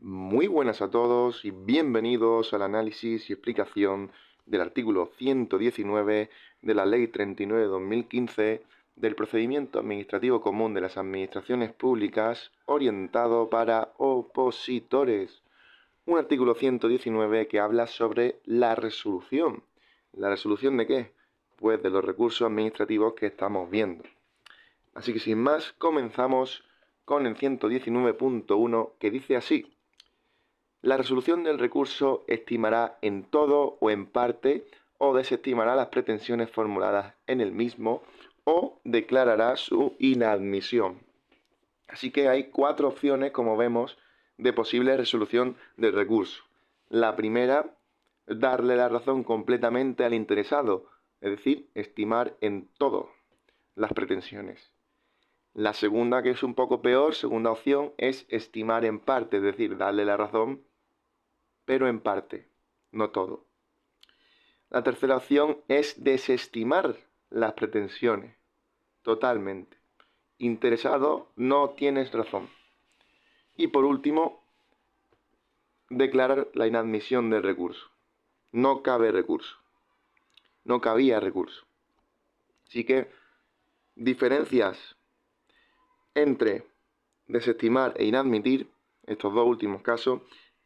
Muy buenas a todos y bienvenidos al análisis y explicación del artículo 119 de la Ley 39/2015 del Procedimiento Administrativo Común de las Administraciones Públicas orientado para opositores. Un artículo 119 que habla sobre la resolución. ¿La resolución de qué? Pues de los recursos administrativos que estamos viendo. Así que sin más, comenzamos con el 119.1 que dice así. La resolución del recurso estimará en todo o en parte o desestimará las pretensiones formuladas en el mismo o declarará su inadmisión. Así que hay 4 opciones, como vemos, de posible resolución del recurso. La primera, darle la razón completamente al interesado, es decir, estimar en todo las pretensiones. La segunda, que es un poco peor, segunda opción, es estimar en parte, es decir, darle la razón pero en parte, no todo. La tercera opción es desestimar las pretensiones, totalmente. Interesado, no tienes razón. Y por último, declarar la inadmisión del recurso. No cabe recurso. No cabía recurso. Así que, diferencias entre desestimar e inadmitir, estos dos últimos casos.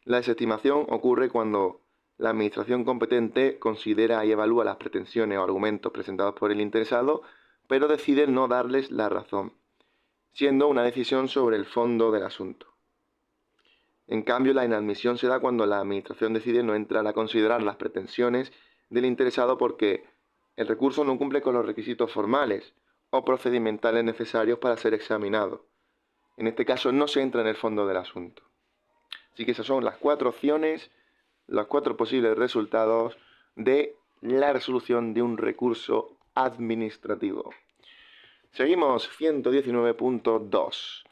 La desestimación ocurre cuando la administración competente considera y evalúa las pretensiones o argumentos presentados por el interesado, pero decide no darles la razón, siendo una decisión sobre el fondo del asunto. En cambio, la inadmisión se da cuando la administración decide no entrar a considerar las pretensiones del interesado porque el recurso no cumple con los requisitos formales o procedimentales necesarios para ser examinado. En este caso no se entra en el fondo del asunto. Así que esas son las 4 opciones, los 4 posibles resultados de la resolución de un recurso administrativo. Seguimos 119.2.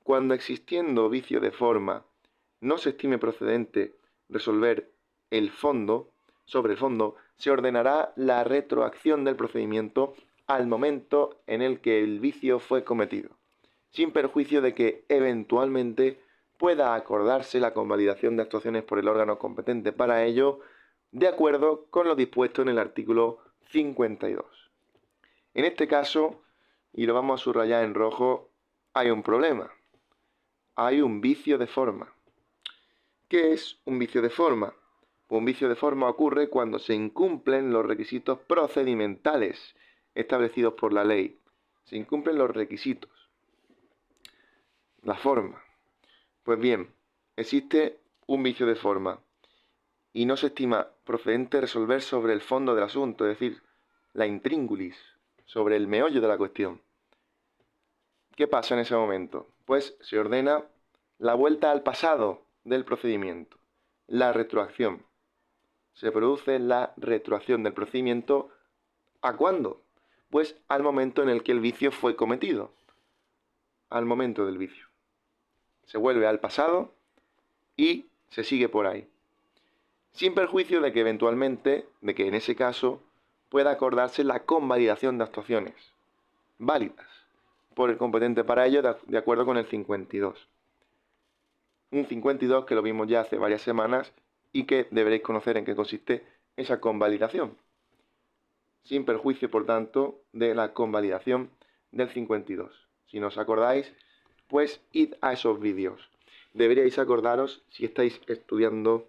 Cuando existiendo vicio de forma no se estime procedente resolver sobre el fondo, se ordenará la retroacción del procedimiento al momento en el que el vicio fue cometido, sin perjuicio de que eventualmente pueda acordarse la convalidación de actuaciones por el órgano competente para ello, de acuerdo con lo dispuesto en el artículo 52. En este caso, y lo vamos a subrayar en rojo, hay un problema. Hay un vicio de forma. ¿Qué es un vicio de forma? Pues un vicio de forma ocurre cuando se incumplen los requisitos procedimentales establecidos por la ley. Se incumplen los requisitos. La forma. Pues bien, existe un vicio de forma y no se estima procedente resolver sobre el fondo del asunto, es decir, la intríngulis, sobre el meollo de la cuestión. ¿Qué pasa en ese momento? Pues se ordena la vuelta al pasado del procedimiento, la retroacción. Se produce la retroacción del procedimiento ¿a cuándo? Pues al momento en el que el vicio fue cometido, al momento del vicio. Se vuelve al pasado y se sigue por ahí, sin perjuicio de que eventualmente, en ese caso, pueda acordarse la convalidación de actuaciones válidas por el competente para ello de acuerdo con el 52. Un 52 que lo vimos ya hace varias semanas y que deberéis conocer en qué consiste esa convalidación. Sin perjuicio, por tanto, de la convalidación del 52. Si no os acordáis, pues id a esos vídeos. Deberíais acordaros si estáis estudiando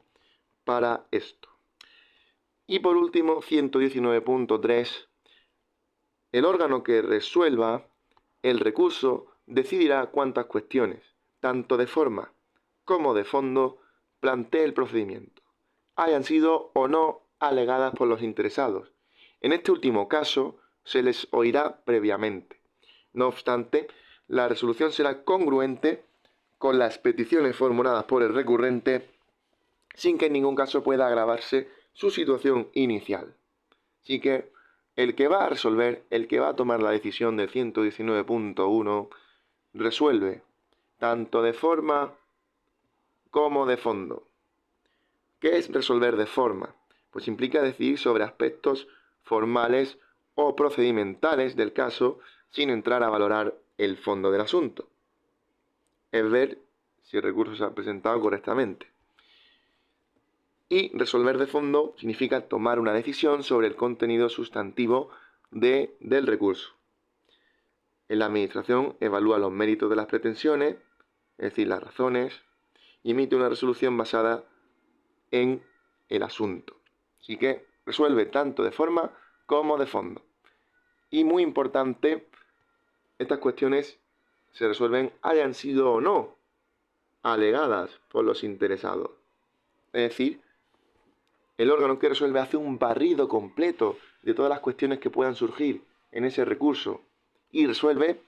para esto. Y por último, 119.3. El órgano que resuelva el recurso decidirá cuántas cuestiones, tanto de forma como de fondo, plantee el procedimiento, hayan sido o no alegadas por los interesados. En este último caso, se les oirá previamente. No obstante, la resolución será congruente con las peticiones formuladas por el recurrente, sin que en ningún caso pueda agravarse su situación inicial. Así que el que va a resolver, el que va a tomar la decisión del 119.1, resuelve tanto de forma como de fondo. ¿Qué es resolver de forma? Pues implica decidir sobre aspectos formales o procedimentales del caso sin entrar a valorar el fondo del asunto. Es ver si el recurso se ha presentado correctamente. Y resolver de fondo significa tomar una decisión sobre el contenido sustantivo del recurso. En la administración evalúa los méritos de las pretensiones, es decir, las razones, y emite una resolución basada en el asunto. Así que resuelve tanto de forma como de fondo. Y muy importante, estas cuestiones se resuelven hayan sido o no alegadas por los interesados. Es decir, el órgano que resuelve hace un barrido completo de todas las cuestiones que puedan surgir en ese recurso y resuelve,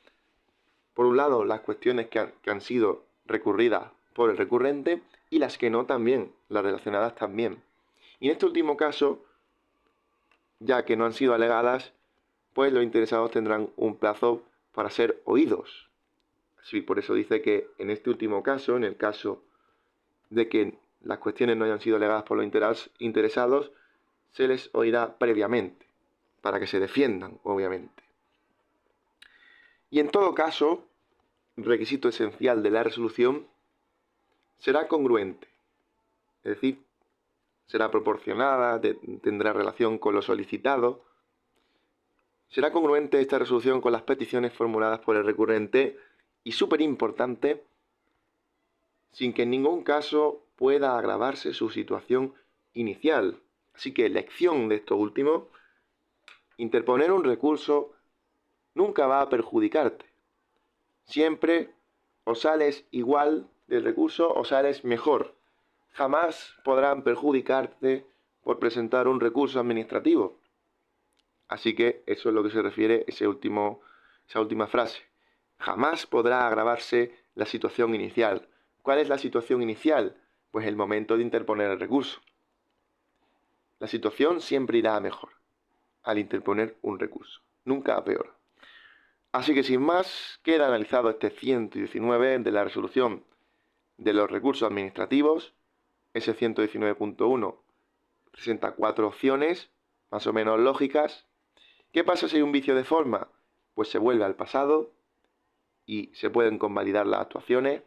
por un lado, las cuestiones que han sido recurridas por el recurrente y las que no también, las relacionadas también. Y en este último caso, ya que no han sido alegadas, pues los interesados tendrán un plazo para ser oídos. Así, por eso dice que en este último caso, en el caso de que las cuestiones no hayan sido alegadas por los interesados, se les oirá previamente, para que se defiendan, obviamente. Y en todo caso, requisito esencial de la resolución será congruente, es decir, será proporcionada, tendrá relación con lo solicitado. Será congruente esta resolución con las peticiones formuladas por el recurrente y, súper importante, sin que en ningún caso pueda agravarse su situación inicial. Así que, lección de esto último, interponer un recurso nunca va a perjudicarte. Siempre o sales igual del recurso o sales mejor. Jamás podrán perjudicarte por presentar un recurso administrativo. Así que eso es lo que se refiere esa última frase. Jamás podrá agravarse la situación inicial. ¿Cuál es la situación inicial? Pues el momento de interponer el recurso. La situación siempre irá a mejor al interponer un recurso, nunca a peor. Así que sin más, queda analizado este 119 de la resolución de los recursos administrativos. Ese 119.1 presenta 4 opciones, más o menos lógicas. ¿Qué pasa si hay un vicio de forma? Pues se vuelve al pasado y se pueden convalidar las actuaciones.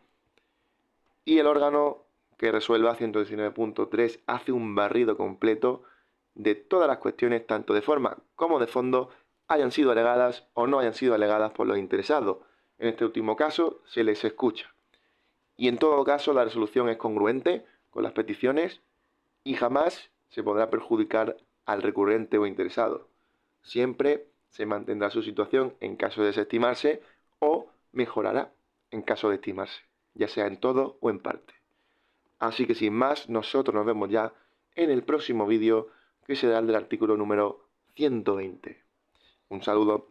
Y el órgano que resuelva 119.3 hace un barrido completo de todas las cuestiones, tanto de forma como de fondo, hayan sido alegadas o no hayan sido alegadas por los interesados. En este último caso, se les escucha. Y en todo caso, la resolución es congruente con las peticiones y jamás se podrá perjudicar al recurrente o interesado. Siempre se mantendrá su situación en caso de desestimarse o mejorará en caso de estimarse, ya sea en todo o en parte. Así que sin más, nosotros nos vemos ya en el próximo vídeo, que será el del artículo número 120. Un saludo.